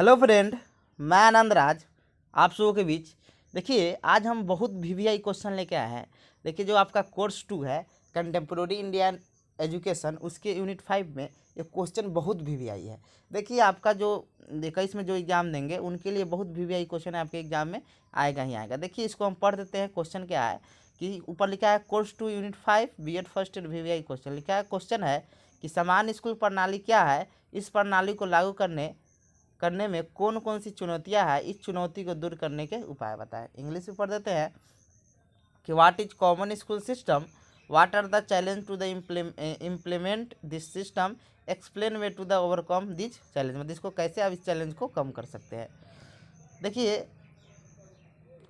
Hello friend, मैं आनंद राज आप सबों के बीच। देखिए, आज हम बहुत वीवीआई क्वेश्चन लेके आए हैं। देखिए, जो आपका कोर्स 2 है कंटेम्प्रेरी इंडियन एजुकेशन, उसके यूनिट 5 में ये क्वेश्चन बहुत वीवीआई है। देखिए, आपका जो 21 में जो एग्ज़ाम देंगे उनके लिए बहुत वीवीआई क्वेश्चन आपके एग्ज़ाम में आएगा ही आएगा। देखिए, इसको हम पढ़ देते हैं। क्वेश्चन क्या है कि ऊपर लिखा है course 2 unit 5 BEd first year VVI question लिखा है। क्वेश्चन है कि समान स्कूल प्रणाली क्या है, इस प्रणाली को लागू करने में कौन कौन सी चुनौतियां हैं, इस चुनौती को दूर करने के उपाय बताएं। इंग्लिश में पढ़ देते हैं कि what is common school system, what are the challenge to the implement this system, explain way to the overcome this challenge. मतलब इसको कैसे आप इस चैलेंज को कम कर सकते हैं। देखिए,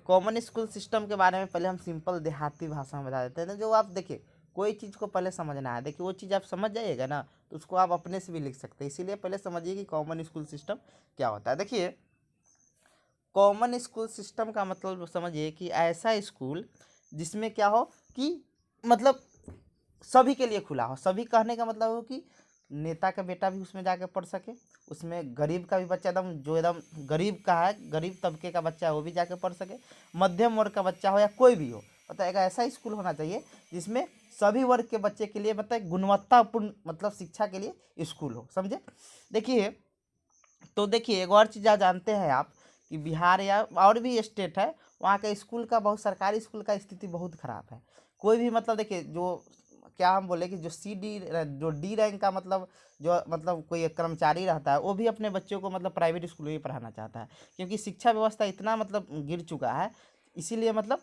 कॉमन स्कूल सिस्टम के बारे में पहले हम सिंपल देहाती भाषा में बता देते हैं। जो आप देखिए, कोई चीज़ को पहले समझना है। देखिए, वो चीज़ आप समझ जाइएगा ना तो उसको आप अपने से भी लिख सकते हैं। इसीलिए पहले समझिए कि कॉमन स्कूल सिस्टम क्या होता है। देखिए, कॉमन स्कूल सिस्टम का मतलब समझिए कि ऐसा स्कूल जिसमें क्या हो कि मतलब सभी के लिए खुला हो। सभी कहने का मतलब हो कि नेता का बेटा भी उसमें जाके पढ़ सके, उसमें गरीब का भी बच्चा एकदम गरीब का है, गरीब तबके का बच्चा है वो भी जाके पढ़ सके, मध्यम वर्ग का बच्चा हो या कोई भी हो। मतलब एक ऐसा स्कूल होना चाहिए जिसमें सभी वर्ग के बच्चे के लिए मतलब गुणवत्तापूर्ण मतलब शिक्षा के लिए स्कूल हो। समझे। देखिए, तो देखिए, एक और चीज़ आप जानते हैं आप कि बिहार या और भी स्टेट है, वहाँ के स्कूल का बहुत सरकारी स्कूल का स्थिति बहुत ख़राब है। कोई भी मतलब देखिए, जो क्या हम बोले कि जो डी रैंक का मतलब जो मतलब कोई एक कर्मचारी रहता है वो भी अपने बच्चों को मतलब प्राइवेट स्कूल में ही पढ़ाना चाहता है, क्योंकि शिक्षा व्यवस्था इतना मतलब गिर चुका है। इसीलिए मतलब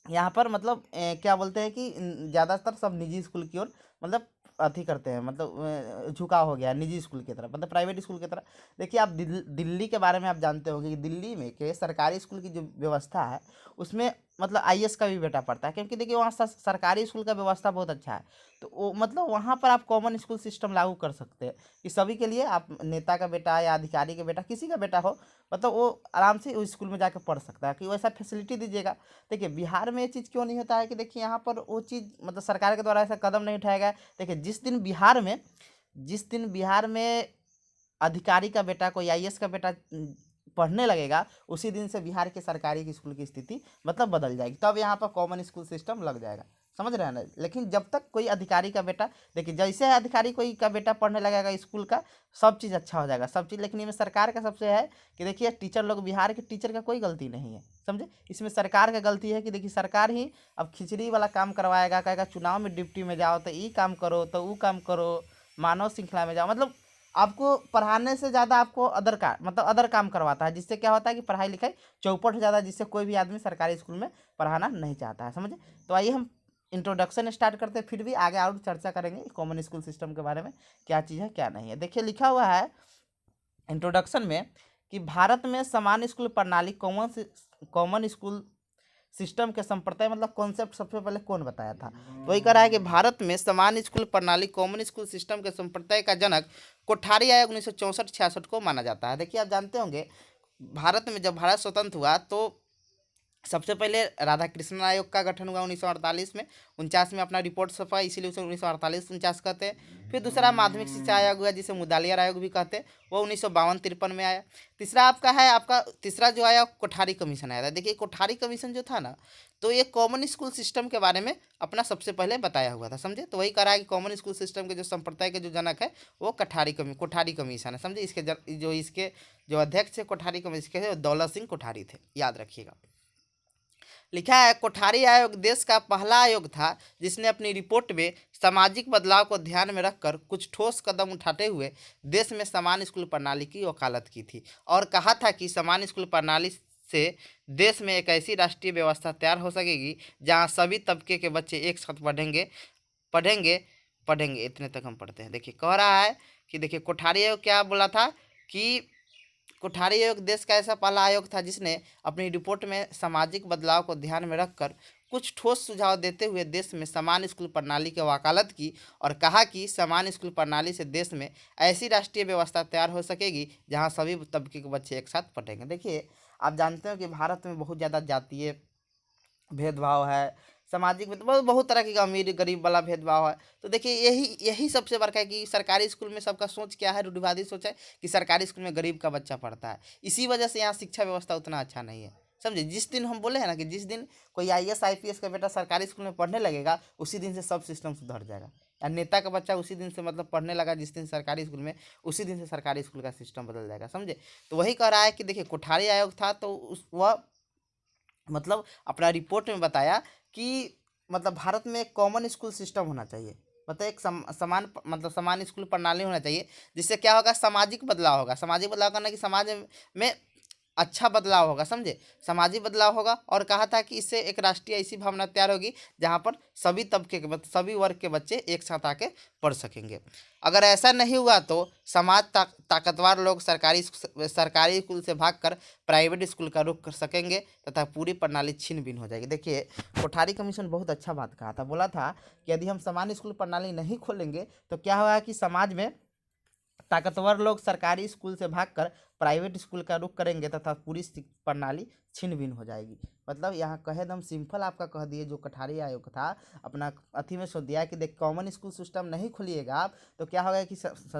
यहाँ पर मतलब क्या बोलते हैं कि ज़्यादातर सब निजी स्कूल की ओर मतलब अथी करते हैं, मतलब झुकाव हो गया है निजी स्कूल की तरफ, मतलब प्राइवेट स्कूल की तरफ। देखिए, आप दिल्ली के बारे में आप जानते होंगे कि दिल्ली में के सरकारी स्कूल की जो व्यवस्था है उसमें मतलब आईएएस का भी बेटा पढ़ता है, क्योंकि देखिए वहाँ सरकारी स्कूल का व्यवस्था बहुत अच्छा है। तो वो मतलब वहाँ पर आप कॉमन स्कूल सिस्टम लागू कर सकते हैं कि सभी के लिए, आप नेता का बेटा या अधिकारी का बेटा किसी का बेटा हो, मतलब वो आराम से उस स्कूल में जाकर पढ़ सकता है, कि वैसा फैसिलिटी दीजिएगा। देखिए, बिहार में ये चीज़ क्यों नहीं होता है कि देखिए यहाँ पर वो चीज़ मतलब सरकार के द्वारा ऐसा कदम नहीं उठाया गया है। देखिए, जिस दिन बिहार में अधिकारी का बेटा कोई आईएएस का बेटा पढ़ने लगेगा, उसी दिन से बिहार के सरकारी स्कूल की स्थिति मतलब बदल जाएगी। तब यहाँ पर कॉमन स्कूल सिस्टम लग जाएगा। समझ रहे हैं ना। लेकिन जब तक कोई अधिकारी का बेटा, देखिए जैसे अधिकारी कोई का बेटा पढ़ने लगेगा स्कूल का, सब चीज़ अच्छा हो जाएगा, सब चीज़। लेकिन इसमें सरकार का सबसे है कि देखिए, टीचर लोग, बिहार के टीचर का कोई गलती नहीं है। समझे। इसमें सरकार का गलती है कि देखिए, सरकार ही अब खिचड़ी वाला काम करवाएगा, कहेगा चुनाव में ड्यूटी में जाओ तो ये काम करो तो वो काम करो, मानव श्रृंखला में जाओ। मतलब आपको पढ़ाने से ज़्यादा आपको अदर काम करवाता है, जिससे क्या होता है कि पढ़ाई लिखाई चौपट हो जाता है, जिससे कोई भी आदमी सरकारी स्कूल में पढ़ाना नहीं चाहता है। समझे। तो आइए हम इंट्रोडक्शन स्टार्ट करते हैं, फिर भी आगे और चर्चा करेंगे कॉमन स्कूल सिस्टम के बारे में, क्या चीज़ है क्या नहीं है। देखिए, लिखा हुआ है इंट्रोडक्शन में कि भारत में समान स्कूल प्रणाली कॉमन स्कूल सिस्टम के संप्रदाय मतलब कॉन्सेप्ट सबसे पहले कौन बताया था। तो वही कह रहा है कि भारत में समान स्कूल प्रणाली कॉमन स्कूल सिस्टम के संप्रदाय का जनक कोठारी आयोग 1964-66 को माना जाता है। देखिए, आप जानते होंगे भारत में जब भारत स्वतंत्र हुआ तो सबसे पहले राधा कृष्णन आयोग का गठन हुआ 1948 में। 49 में अपना रिपोर्ट छपा, इसीलिए उसे 1948-49 कहते हैं। फिर दूसरा माध्यमिक शिक्षा आयोग हुआ, जिसे मुदालियार आयोग भी कहते हैं, वो 1952-53 में आया। तीसरा आपका तीसरा जो आया कोठारी कमीशन आया था। देखिए, कोठारी कमीशन जो था ना, तो ये कॉमन स्कूल सिस्टम के बारे में अपना सबसे पहले बताया हुआ था। समझे। तो वही कह रहा है कि कॉमन स्कूल सिस्टम के जो संप्रदाय के जो जनक है वो कोठारी कमीशन है। समझे। इसके जो अध्यक्ष थे कोठारी कमीशन के, दौलत सिंह कोठारी थे, याद रखिएगा। लिखा है, कोठारी आयोग देश का पहला आयोग था जिसने अपनी रिपोर्ट में सामाजिक बदलाव को ध्यान में रखकर कुछ ठोस कदम उठाते हुए देश में समान स्कूल प्रणाली की वकालत की थी, और कहा था कि समान स्कूल प्रणाली से देश में एक ऐसी राष्ट्रीय व्यवस्था तैयार हो सकेगी जहां सभी तबके के बच्चे एक साथ पढ़ेंगे पढ़ेंगे। इतने तक हम पढ़ते हैं। देखिए, कह रहा है कि देखिए, कोठारी आयोग क्या बोला था कि कोठारी आयोग देश का ऐसा पहला आयोग था जिसने अपनी रिपोर्ट में सामाजिक बदलाव को ध्यान में रखकर कुछ ठोस सुझाव देते हुए देश में समान स्कूल प्रणाली की वकालत की, और कहा कि समान स्कूल प्रणाली से देश में ऐसी राष्ट्रीय व्यवस्था तैयार हो सकेगी जहां सभी तबके के बच्चे एक साथ पढ़ेंगे। देखिए, आप जानते हो कि भारत में बहुत ज़्यादा जातीय भेदभाव है, सामाजिक बहुत तरह की अमीर गरीब वाला भेदभाव है। तो देखिए यही सबसे बड़का है कि सरकारी स्कूल में सबका सोच क्या है, रूढ़िवादी सोच है कि सरकारी स्कूल में गरीब का बच्चा पढ़ता है। इसी वजह से यहाँ शिक्षा व्यवस्था उतना अच्छा नहीं है, समझे। जिस दिन हम बोले हैं ना कि जिस दिन कोई IAS IPS का बेटा सरकारी स्कूल में पढ़ने लगेगा, उसी दिन से सब सिस्टम सुधर जाएगा। या नेता का बच्चा उसी दिन से मतलब पढ़ने लगा जिस दिन सरकारी स्कूल में, उसी दिन से सरकारी स्कूल का सिस्टम बदल जाएगा, समझे। तो वही कह रहा है कि देखिए कोठारी आयोग था तो वह मतलब अपना रिपोर्ट में बताया कि मतलब भारत में एक कॉमन स्कूल सिस्टम होना चाहिए, मतलब एक समान मतलब समान स्कूल प्रणाली होना चाहिए, जिससे क्या होगा, सामाजिक बदलाव होगा। सामाजिक बदलाव करना कि समाज में अच्छा बदलाव होगा, समझे, सामाजिक बदलाव होगा। और कहा था कि इससे एक राष्ट्रीय ऐसी भावना तैयार होगी जहाँ पर सभी तबके के मतलब सभी वर्ग के बच्चे एक साथ आके पढ़ सकेंगे। अगर ऐसा नहीं हुआ तो समाज ताकतवर लोग सरकारी स्कूल से भागकर प्राइवेट स्कूल का रुख कर सकेंगे तथा पूरी प्रणाली छिन्न भिन्न हो जाएगी। देखिए कोठारी कमीशन बहुत अच्छा बात कहा था, बोला था कि यदि हम समान स्कूल प्रणाली नहीं खोलेंगे तो क्या होगा कि समाज में ताकतवर लोग सरकारी स्कूल से भागकर प्राइवेट स्कूल का रुख करेंगे तथा पूरी प्रणाली छिन्न भिन्न हो जाएगी। मतलब यहाँ कहे एकदम सिंपल आपका कह दिए, जो कोठारी आयोग था अपना अथी में सोच दिया कि देख कॉमन स्कूल सिस्टम नहीं खोलिएगा आप तो क्या होगा कि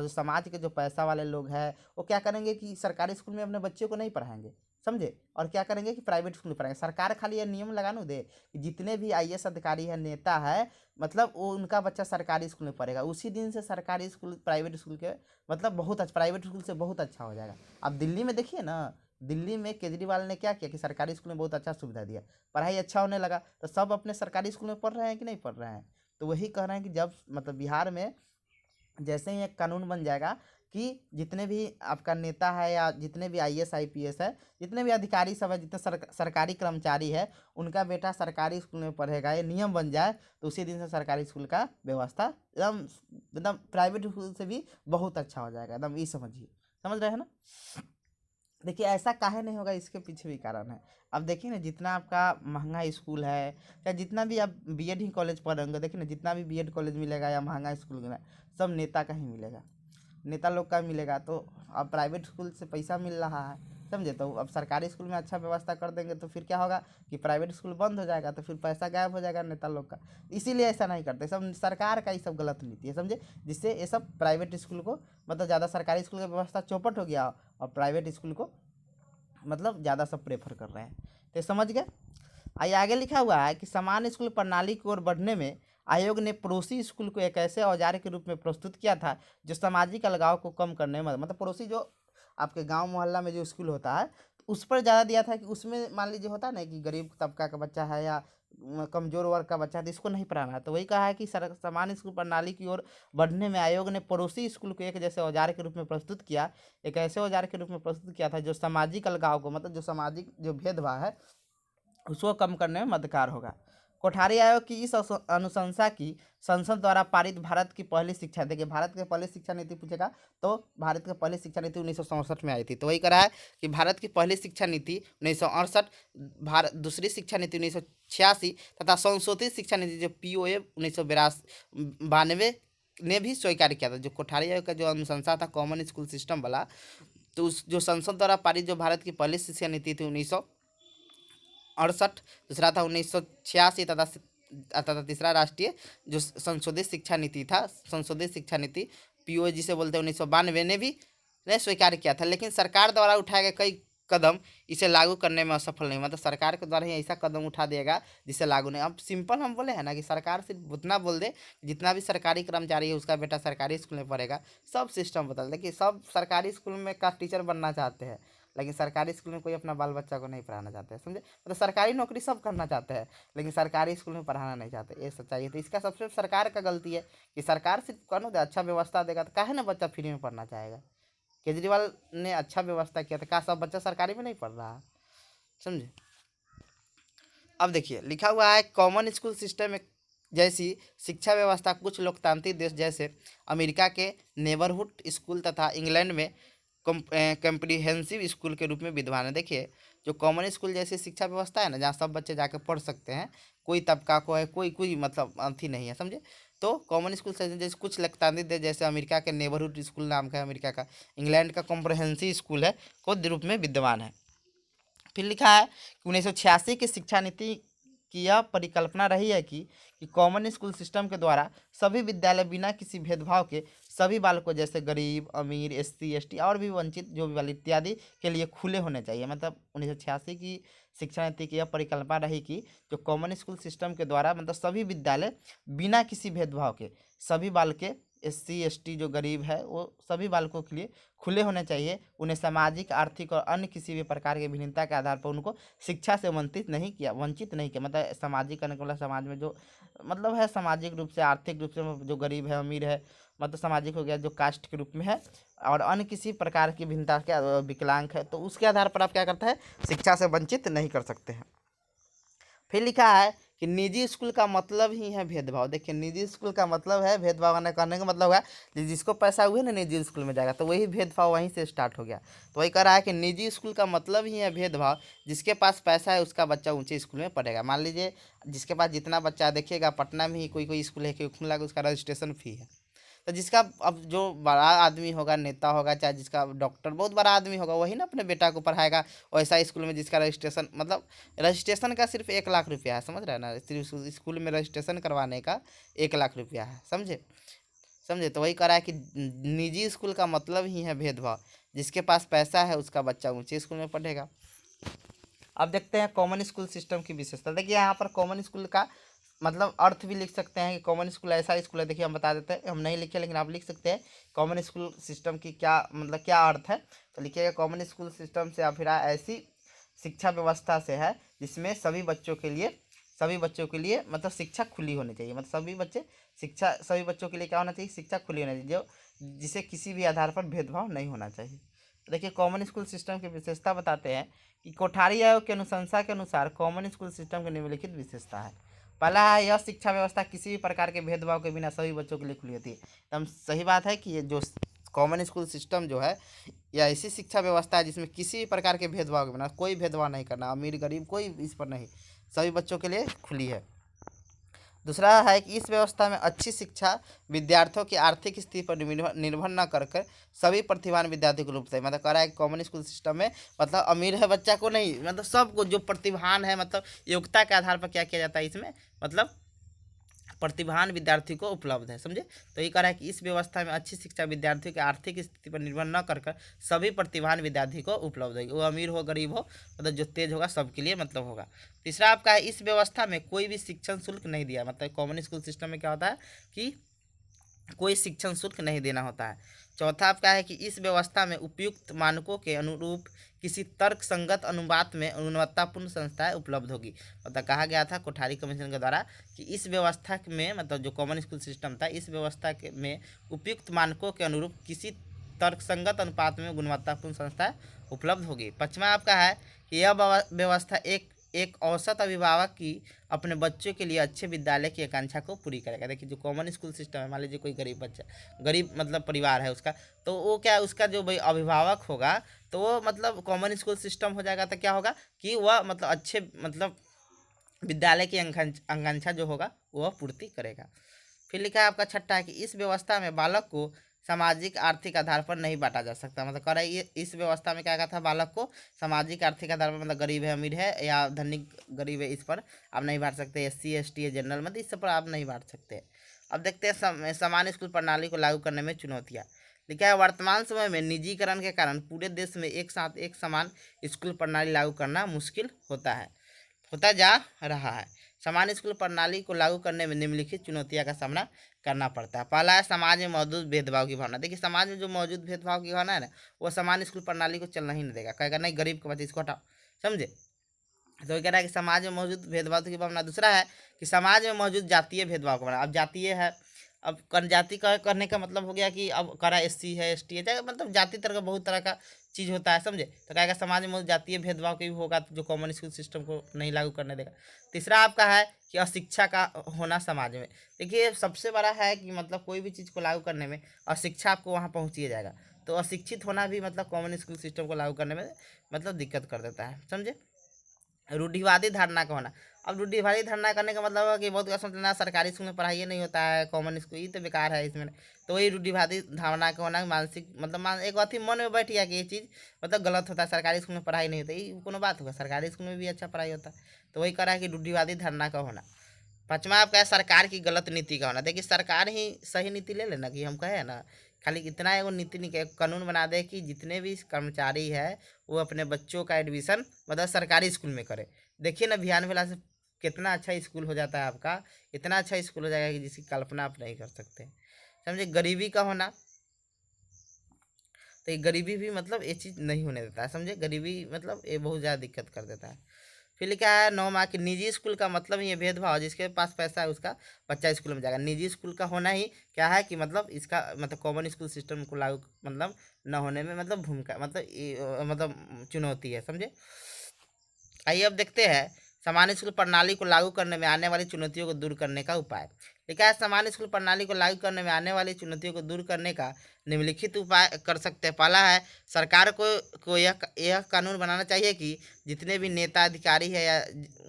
समाज के जो पैसा वाले लोग हैं वो क्या करेंगे कि सरकारी स्कूल में अपने बच्चे को नहीं पढ़ाएंगे, समझे, और क्या करेंगे कि प्राइवेट स्कूल में पढ़ाएंगे। सरकार खाली ये नियम लगाना दे कि जितने भी IAS अधिकारी है, नेता है, मतलब वो उनका बच्चा सरकारी स्कूल में पढ़ेगा, उसी दिन से सरकारी स्कूल प्राइवेट स्कूल के मतलब बहुत अच्छा, प्राइवेट स्कूल से बहुत अच्छा हो जाएगा। अब दिल्ली में देखिए ना, दिल्ली में केजरीवाल ने क्या किया कि सरकारी स्कूल में बहुत अच्छा सुविधा दिया, पढ़ाई अच्छा होने लगा, तो सब अपने सरकारी स्कूल में पढ़ रहे हैं कि नहीं पढ़ रहे हैं। तो वही कह रहे हैं कि जब मतलब बिहार में जैसे ही एक कानून बन जाएगा कि जितने भी आपका नेता है या जितने भी IAS IPS है, जितने भी अधिकारी सब है, जितने सरकारी कर्मचारी है, उनका बेटा सरकारी स्कूल में पढ़ेगा, ये नियम बन जाए तो उसी दिन से सरकारी स्कूल का व्यवस्था एकदम एकदम प्राइवेट स्कूल से भी बहुत अच्छा हो जाएगा, एकदम ये समझिए, समझ रहे हैं ना। देखिए ऐसा काहे नहीं होगा, इसके पीछे भी कारण है। अब देखिए ना जितना आपका महंगा स्कूल है, या जितना भी आप BEd ही कॉलेज पढ़ रहे होंगे, देखिए ना जितना भी BEd कॉलेज मिलेगा या महंगा स्कूल मिलेगा, सब नेता का ही मिलेगा, नेता लोग का मिलेगा। तो अब प्राइवेट स्कूल से पैसा मिल रहा है, समझे, तो अब सरकारी स्कूल में अच्छा व्यवस्था कर देंगे तो फिर क्या होगा कि प्राइवेट स्कूल बंद हो जाएगा, तो फिर पैसा गायब हो जाएगा नेता लोग का। इसीलिए ऐसा नहीं करते, सब सरकार का ही सब गलत नीति है, समझे, जिससे ये सब प्राइवेट स्कूल को मतलब ज़्यादा, सरकारी स्कूल का व्यवस्था चौपट हो गया और प्राइवेट स्कूल को मतलब ज़्यादा सब प्रेफर कर रहे हैं। तो समझ गए। आगे लिखा हुआ है कि समान स्कूल प्रणाली की ओर बढ़ने में आयोग ने पड़ोसी स्कूल को एक ऐसे औजार के रूप में प्रस्तुत किया था जो सामाजिक अलगाव को कम करने में मतलब पड़ोसी जो आपके गांव मोहल्ला में जो स्कूल होता है तो उस पर ज़्यादा दिया था कि उसमें मान लीजिए होता है ना कि गरीब तबका का बच्चा है या कमजोर वर्ग का बच्चा है तो इसको नहीं पढ़ाना है। तो वही कहा है कि समान स्कूल प्रणाली की ओर बढ़ने में आयोग ने पड़ोसी स्कूल को एक जैसे औजार के रूप में प्रस्तुत किया, एक ऐसे औजार के रूप में प्रस्तुत किया था जो सामाजिक अलगाव को मतलब जो सामाजिक जो भेदभाव है उसको कम करने में मददगार होगा। कोठारी आयोग की इस अनुशंसा की संसद द्वारा पारित भारत की पहली शिक्षा, देखिए भारत की पहली शिक्षा नीति पूछेगा तो भारत की पहली शिक्षा नीति 1967 में आई थी। तो वही कह रहा है कि भारत की पहली शिक्षा नीति 1968, भारत दूसरी शिक्षा नीति 1986 तथा संशोधित शिक्षा नीति जो POA 1992 ने भी स्वीकार किया था। जो कोठारी आयोग का जो अनुशंसा था कॉमन स्कूल सिस्टम वाला, तो उस जो संसद द्वारा पारित जो भारत की पहली शिक्षा नीति थी 1968, दूसरा था 1986 तथा तीसरा राष्ट्रीय जो संशोधित शिक्षा नीति था, संशोधित शिक्षा नीति POA जिसे बोलते हैं 1992 ने भी स्वीकार किया था। लेकिन सरकार द्वारा उठाए गए कई कदम इसे लागू करने में असफल नहीं, मतलब सरकार के द्वारा ही ऐसा कदम उठा दिएगा जिसे लागू नहीं। अब सिंपल हम बोले हैं ना कि सरकार सिर्फ उतना बोल दे जितना भी सरकारी कर्मचारी है उसका बेटा सरकारी स्कूल में पढ़ेगा, सब सिस्टम बदल दे कि सब सरकारी स्कूल में का टीचर बनना चाहते हैं लेकिन सरकारी स्कूल में कोई अपना बाल बच्चा को नहीं पढ़ाना चाहते हैं, समझे, मतलब सरकारी नौकरी सब करना चाहते हैं लेकिन सरकारी स्कूल में पढ़ाना नहीं चाहते, ये सच्चाई है। तो इसका सबसे सरकार का गलती है कि सरकार सिर्फ कानून दे अच्छा व्यवस्था देगा तो काहे ना बच्चा फ्री में पढ़ना चाहेगा। केजरीवाल ने अच्छा व्यवस्था किया था, कहा सब बच्चा सरकारी में नहीं पढ़ रहा, समझे। अब देखिए लिखा हुआ है कॉमन स्कूल सिस्टम में जैसी शिक्षा व्यवस्था कुछ लोकतांत्रिक देश जैसे अमेरिका के नेबरहुड स्कूल तथा इंग्लैंड में कम्प्रीहेंसिव स्कूल के रूप में विद्यमान है। देखिए जो कॉमन स्कूल जैसी शिक्षा व्यवस्था है ना जहाँ सब बच्चे जाके पढ़ सकते हैं, कोई तबका को है कोई मतलब अथी नहीं है, समझे। तो कॉमन स्कूल से जैसे कुछ लोकतांत्रिक देश जैसे अमेरिका के नेबरहुड स्कूल नाम का है अमेरिका का, इंग्लैंड का कॉम्प्रहेंसिव स्कूल है को रूप में विद्यमान है। फिर लिखा है कि 1986 की शिक्षा नीति की यह परिकल्पना रही है कि कॉमन स्कूल सिस्टम के द्वारा सभी विद्यालय बिना किसी भेदभाव के सभी बालकों जैसे गरीब, अमीर, एससी, एसटी और भी वंचित जो भी वाले इत्यादि के लिए खुले होने चाहिए। मतलब 1986 की शिक्षा नीति की यह परिकल्पना रही कि जो कॉमन स्कूल सिस्टम के द्वारा मतलब सभी विद्यालय बिना किसी भेदभाव के सभी बालके एससी, एसटी जो गरीब है वो सभी बालकों के लिए खुले होने चाहिए। उन्हें सामाजिक, आर्थिक और अन्य किसी भी प्रकार की भिन्नता के आधार पर उनको शिक्षा से वंचित नहीं किया। मतलब सामाजिक अनुकूल समाज में जो मतलब है सामाजिक रूप से, आर्थिक रूप से जो गरीब है, अमीर है, मतलब सामाजिक हो गया जो कास्ट के रूप में है, और अन्य किसी प्रकार की भिन्नता के विकलांग है, तो उसके आधार पर आप क्या करते हैं, शिक्षा से वंचित नहीं कर सकते हैं। फिर लिखा है कि निजी स्कूल का मतलब ही है भेदभाव। देखिए निजी स्कूल का मतलब है भेदभाव करने का मतलब है जिसको पैसा हुए ना निजी स्कूल में जाएगा, तो वही भेदभाव वहीं से स्टार्ट हो गया। तो वही कह रहा है कि निजी स्कूल का मतलब ही है भेदभाव, जिसके पास पैसा है उसका बच्चा ऊंचे स्कूल में पढ़ेगा। मान लीजिए जिसके पास जितना बच्चा, देखिएगा पटना में ही कोई कोई स्कूल है कि खुला, उसका रजिस्ट्रेशन फ़ी है। तो जिसका अब जो बड़ा आदमी होगा, नेता होगा, चाहे जिसका डॉक्टर बहुत बड़ा आदमी होगा, वही ना अपने बेटा को पढ़ाएगा वैसा स्कूल में जिसका रजिस्ट्रेशन, मतलब रजिस्ट्रेशन का सिर्फ 1 लाख रुपया है, समझ रहे हैं ना, सिर्फ स्कूल में रजिस्ट्रेशन करवाने का 1 लाख रुपया है, समझे समझे। तो वही कह रहा है कि निजी स्कूल का मतलब ही है भेदभाव, जिसके पास पैसा है उसका बच्चा ऊंचे स्कूल में पढ़ेगा। अब देखते हैं कॉमन स्कूल सिस्टम की विशेषता। देखिए यहाँ पर कॉमन स्कूल का मतलब अर्थ भी लिख सकते हैं कि कॉमन स्कूल ऐसा स्कूल है। देखिए हम बता देते हैं, हम नहीं लिखे लेकिन आप लिख सकते हैं कॉमन स्कूल सिस्टम की क्या मतलब क्या अर्थ है। तो लिखिएगा कॉमन स्कूल सिस्टम से आप फिर ऐसी शिक्षा व्यवस्था से है जिसमें सभी बच्चों के लिए मतलब शिक्षा खुली होनी चाहिए। मतलब सभी बच्चों के लिए क्या होना चाहिए, शिक्षा खुली होनी चाहिए, जो जिसे किसी भी आधार पर भेदभाव नहीं होना चाहिए। तो देखिए कॉमन स्कूल सिस्टम की विशेषता बताते हैं कि कोठारी आयोग की अनुशंसा के अनुसार कॉमन स्कूल सिस्टम की निम्नलिखित विशेषता है। पहला है, यह शिक्षा व्यवस्था किसी भी प्रकार के भेदभाव के बिना सभी बच्चों के लिए खुली होती है। एकदम सही बात है कि ये जो कॉमन स्कूल सिस्टम जो है यह ऐसी शिक्षा व्यवस्था है जिसमें किसी भी प्रकार के भेदभाव के बिना, कोई भेदभाव नहीं करना, अमीर गरीब कोई इस पर नहीं, सभी बच्चों के लिए खुली है। दूसरा है कि इस व्यवस्था में अच्छी शिक्षा विद्यार्थियों की आर्थिक स्थिति पर निर्भर न कर सभी प्रतिभावान विद्यार्थियों को रूप से, मतलब कह रहा है कि कॉमन स्कूल सिस्टम में मतलब अमीर है बच्चा को नहीं, मतलब सबको जो प्रतिभावान है, मतलब योग्यता के आधार पर क्या किया जाता है इसमें, मतलब प्रतिभावान विद्यार्थी को उपलब्ध है, समझे। तो ये कह रहा है कि इस व्यवस्था में अच्छी शिक्षा विद्यार्थियों की आर्थिक स्थिति पर निर्भर न कर सभी प्रतिभावान विद्यार्थी को उपलब्ध होगी, वो अमीर हो गरीब हो, मतलब जो तेज होगा सबके लिए मतलब होगा। तीसरा आपका है, इस व्यवस्था में कोई भी शिक्षण शुल्क नहीं दिया। मतलब कॉमन स्कूल सिस्टम में क्या होता है कि कोई शिक्षण शुल्क नहीं देना होता है। चौथा आपका है कि इस व्यवस्था में उपयुक्त मानकों के अनुरूप किसी तर्क संगत अनुपात में गुणवत्तापूर्ण संस्थाएं उपलब्ध होगी। मतलब कहा गया था कोठारी कमीशन के द्वारा कि इस व्यवस्था में, मतलब जो कॉमन स्कूल सिस्टम था, इस व्यवस्था में उपयुक्त मानकों के अनुरूप किसी तर्कसंगत अनुपात में गुणवत्तापूर्ण संस्थाएं उपलब्ध होगी। पाँचवा आपका है कि यह व्यवस्था एक औसत अभिभावक की अपने बच्चों के लिए अच्छे विद्यालय की आकांक्षा को पूरी करेगा। देखिए जो कॉमन स्कूल सिस्टम है, मान लीजिए कोई गरीब बच्चा, गरीब मतलब परिवार है उसका, तो वो क्या उसका जो भाई अभिभावक होगा तो वो मतलब कॉमन स्कूल सिस्टम हो जाएगा, तो क्या होगा कि वह मतलब अच्छे मतलब विद्यालय की आकांक्षा जो होगा वह पूर्ति करेगा। फिर लिखा है आपका छठा है कि इस व्यवस्था में बालक को सामाजिक आर्थिक आधार पर नहीं बांटा जा सकता। मतलब कह रहा है ये इस व्यवस्था में क्या कहा था, बालक को सामाजिक आर्थिक आधार पर, मतलब गरीब है अमीर है या धनिक गरीब है, इस पर आप नहीं बांट सकते। एससी एसटी है जनरल, मतलब इस सब पर आप नहीं बांट सकते। अब देखते हैं समान स्कूल प्रणाली को लागू करने में चुनौतियाँ। लिखा है वर्तमान समय में निजीकरण के कारण पूरे देश में एक साथ एक समान स्कूल प्रणाली लागू करना मुश्किल होता जा रहा है। समान स्कूल प्रणाली को लागू करने में निम्नलिखित चुनौतियों का सामना करना पड़ता है। पहला है समाज में मौजूद भेदभाव की भावना। देखिए समाज में जो मौजूद भेदभाव की भावना है ना, वो समान स्कूल प्रणाली को चलना ही नहीं देगा, कहेगा नहीं गरीब के बच्चे इसको हटाओ, समझे। तो कह रहा है कि समाज में मौजूद भेदभाव की भावना। दूसरा है कि समाज में मौजूद जातीय भेदभाव की भावना। अब जातीय है, अब जाति का करने का मतलब हो गया कि अब करा एससी है एसटी है, चाहे मतलब जाति तरह का बहुत तरह का चीज़ होता है, समझे। तो कहेगा समाज में मौजूद जातीय भेदभाव के भी होगा, तो जो कॉमन स्कूल सिस्टम को नहीं लागू करने देगा। तीसरा आपका है कि अशिक्षा का होना समाज में। देखिए सबसे बड़ा है कि मतलब कोई भी चीज़ को लागू करने में अशिक्षा आपको वहाँ पहुँचिए जाएगा, तो अशिक्षित होना भी मतलब कॉमन स्कूल सिस्टम को लागू करने में मतलब दिक्कत कर देता है, समझे। रूढ़िवादी धारणा का होना। अब रूढ़िवादी धारणा करने का मतलब है कि बहुत का सोचना सरकारी स्कूल में पढ़ाई नहीं होता है, कॉमन स्कूल ये तो बेकार है इसमें। तो वही रूढ़िवादी धारणा का होना, मानसिक मतलब एक अथी मन में बैठ गया कि ये चीज़ मतलब गलत होता है, सरकारी स्कूल में पढ़ाई नहीं होता, ये कोनो बात होगा, सरकारी स्कूल में भी अच्छा पढ़ाई होता है। तो वही करा है कि रूढ़िवादी धारणा का होना। पाँचवा आपका है सरकार की गलत नीति का होना। देखिए सरकार ही सही नीति ले लेना, कि हम कहे ना खाली इतना एगो नीति नहीं, कानून बना दे कि जितने भी कर्मचारी है वो अपने बच्चों का एडमिशन मतलब सरकारी स्कूल में करे। देखिए ना बिहान वेला से कितना अच्छा स्कूल हो जाता है आपका, इतना अच्छा स्कूल हो जाएगा कि जिसकी कल्पना आप नहीं कर सकते। समझे। गरीबी का होना, तो ये गरीबी भी मतलब ये चीज़ नहीं होने देता है, समझे। गरीबी मतलब ये बहुत ज़्यादा दिक्कत कर देता है। फिर लिखा है 9 माह की निजी स्कूल का मतलब ये भेदभाव, जिसके पास पैसा है उसका बच्चा स्कूल में जाएगा। निजी स्कूल का होना ही क्या है कि मतलब इसका मतलब कॉमन स्कूल सिस्टम को लागू मतलब न होने में मतलब भूमिका मतलब मतलब चुनौती है, समझे। आइए अब देखते हैं समान स्कूल प्रणाली को लागू करने में आने वाली चुनौतियों को दूर करने का उपाय। लिखा है समान स्कूल प्रणाली को लागू करने में आने वाली चुनौतियों को दूर करने का निम्नलिखित उपाय कर सकते हैं। पहला है सरकार को यह कानून बनाना चाहिए कि जितने भी नेता अधिकारी है या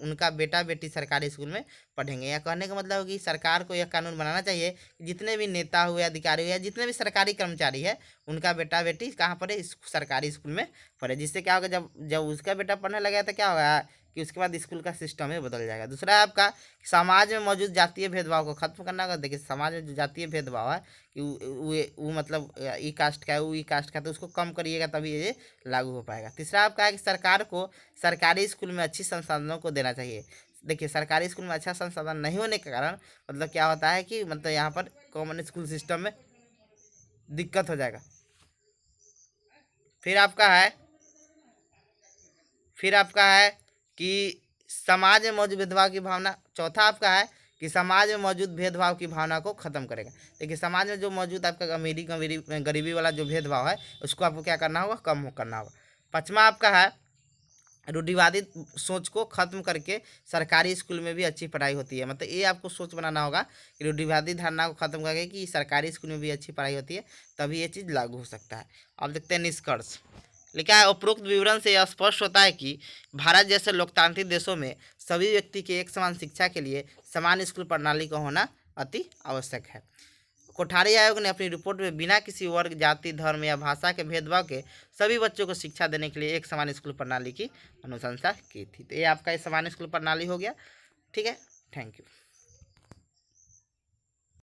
उनका बेटा बेटी सरकारी स्कूल में पढ़ेंगे। या कहने का मतलब है कि सरकार को यह कानून बनाना चाहिए कि जितने भी नेता हुए, अधिकारी हुए या जितने भी सरकारी कर्मचारी है उनका बेटा बेटी कहाँ पढ़े, सरकारी स्कूल में पढ़े। जिससे क्या होगा, जब जब उसका बेटा पढ़ने लगेगा तो क्या होगा कि उसके बाद स्कूल का सिस्टम ही बदल जाएगा। दूसरा है आपका समाज में मौजूद जातीय भेदभाव को खत्म करना होगा। देखिए समाज में जो जातीय भेदभाव है कि वो मतलब ई कास्ट का है, वो ई कास्ट का है, तो उसको कम करिएगा तभी ये लागू हो पाएगा। तीसरा आपका है कि सरकार को सरकारी स्कूल में अच्छी संसाधनों को देना चाहिए। देखिए सरकारी स्कूल में अच्छा संसाधन नहीं होने के कारण मतलब क्या होता है कि मतलब यहाँ पर कॉमन स्कूल सिस्टम में दिक्कत हो जाएगा। फिर आपका है कि समाज में मौजूद भेदभाव की भावना। चौथा आपका है कि समाज में मौजूद भेदभाव की भावना को खत्म करेगा। देखिए समाज में जो मौजूद आपका अमीरी गरीबी वाला जो भेदभाव है उसको आपको क्या करना होगा, कम करना होगा। पाँचवा आपका है रूढ़िवादी सोच को खत्म करके सरकारी स्कूल में भी अच्छी पढ़ाई होती है। मतलब ये आपको सोच बनाना होगा कि रूढ़िवादी धारणा को खत्म करके कि सरकारी स्कूल में भी अच्छी पढ़ाई होती है, तभी ये चीज़ लागू हो सकता है। अब देखते हैं निष्कर्ष। लिखा है उपरोक्त विवरण से यह स्पष्ट होता है कि भारत जैसे लोकतांत्रिक देशों में सभी व्यक्ति के एक समान शिक्षा के लिए समान स्कूल प्रणाली का होना अति आवश्यक है। कोठारी आयोग ने अपनी रिपोर्ट में बिना किसी वर्ग, जाति, धर्म या भाषा के भेदभाव के सभी बच्चों को शिक्षा देने के लिए एक समान स्कूल प्रणाली की अनुशंसा की थी। तो ये आपका समान स्कूल प्रणाली हो गया। ठीक है, थैंक यू।